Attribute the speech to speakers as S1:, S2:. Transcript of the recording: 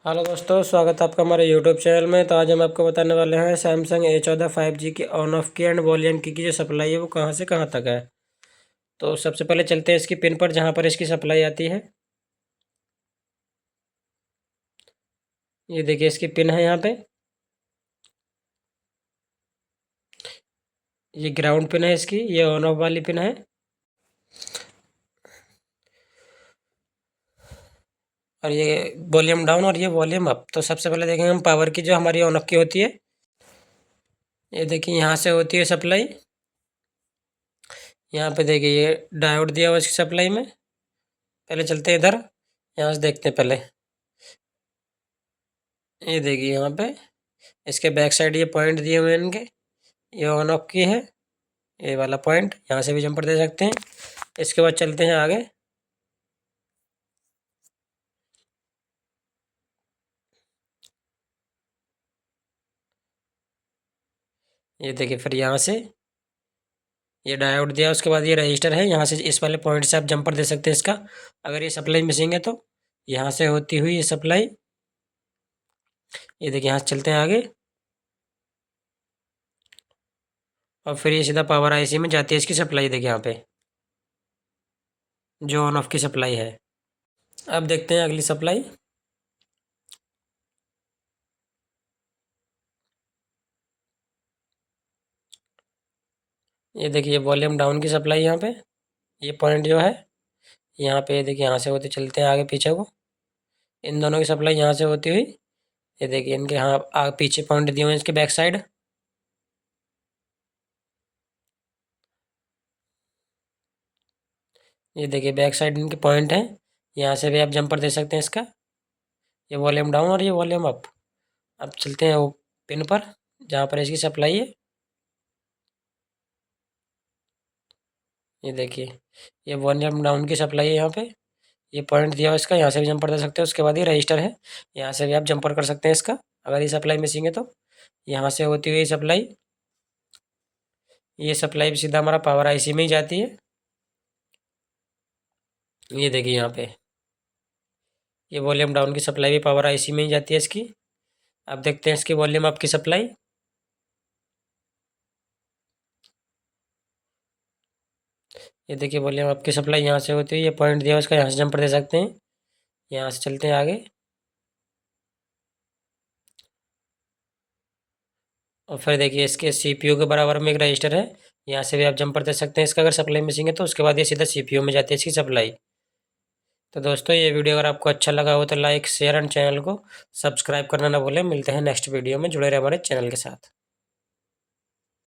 S1: Hello दोस्तों, स्वागत है आपका हमारे यूट्यूब चैनल में। तो आज हम आपको बताने वाले हैं सैमसंग A14 5G की ऑन ऑफ की एंड वॉल्यूम की जो सप्लाई है वो कहाँ से कहाँ तक है। तो सबसे पहले चलते हैं इसकी पिन पर जहाँ पर इसकी सप्लाई आती है। ये देखिए इसकी पिन है यहाँ पे। ये ग्राउंड पिन है इसकी, ये ऑन ऑफ वाली पिन है। और ये वॉल्यूम डाउन और ये वॉल्यूम अप। तो सबसे पहले देखेंगे हम पावर की जो हमारी ऑन ऑफ की होती है। ये देखिए यहाँ से होती है सप्लाई। यहाँ पे देखिए ये डायोड दिया हुआ इसकी सप्लाई में। पहले चलते हैं इधर, यहाँ से देखते हैं पहले। ये देखिए यहाँ पे इसके बैक साइड ये पॉइंट दिए हुए हैं इनके। ये ऑन ऑफ की है, ये वाला पॉइंट, यहाँ से भी जंपर दे सकते हैं। इसके बाद चलते हैं आगे। ये देखिए फिर यहाँ से ये डायोड दिया, उसके बाद ये रजिस्टर है। यहाँ से इस वाले पॉइंट से आप जंपर दे सकते हैं इसका। अगर ये सप्लाई मिसिंग है तो यहाँ से होती हुई ये सप्लाई। ये देखिए यहाँ से चलते हैं आगे और फिर ये सीधा पावर आईसी में जाती है इसकी सप्लाई। देखिए यहाँ पे जो ऑन ऑफ की सप्लाई है। अब देखते हैं अगली सप्लाई। ये देखिए वॉल्यूम डाउन की सप्लाई यहाँ पे। ये पॉइंट जो है यहाँ पे, देखिए यहाँ से होते चलते हैं आगे पीछे को। इन दोनों की सप्लाई यहाँ से होती हुई, ये देखिए इनके यहाँ पीछे पॉइंट दिए हुए हैं इसके बैक साइड। ये देखिए बैक साइड इनके पॉइंट हैं, यहाँ से भी आप जंपर दे सकते हैं इसका। ये वॉल्यूम डाउन और ये वॉल्यूम अप। अब चलते हैं वो पिन पर जहाँ पर इसकी सप्लाई है। ये देखिए ये वॉल्यूम डाउन की सप्लाई है यहाँ पे। ये पॉइंट दिया हुआ इसका, यहाँ से भी जंपर दे सकते हैं। उसके बाद ये रजिस्टर है, यहाँ से भी आप जंपर कर सकते हैं इसका। अगर ये सप्लाई मिसिंग है तो यहाँ से होती हुई सप्लाई, ये सप्लाई भी सीधा हमारा पावर आईसी में ही जाती है। ये देखिए यहाँ पे ये वॉल्यूम डाउन की सप्लाई भी पावर आईसी में ही जाती है इसकी। अब देखते हैं इसकी वॉल्यूम अप की सप्लाई। ये देखिए वॉल्यूम अप की सप्लाई यहाँ से होती है। ये पॉइंट दिया हुआ इसका, यहाँ से जंपर दे सकते हैं। यहाँ से चलते हैं आगे और फिर देखिए इसके सीपीयू के बराबर में एक रजिस्टर है, यहाँ से भी आप जंपर दे सकते हैं इसका। अगर सप्लाई मिसिंग है तो उसके बाद ये सीधा सीपीयू में जाती है इसकी सप्लाई। तो दोस्तों ये वीडियो अगर आपको अच्छा लगा हो तो लाइक शेयर एंड चैनल को सब्सक्राइब करना ना भूलें। मिलते हैं नेक्स्ट वीडियो में, जुड़े रहे हमारे चैनल के साथ।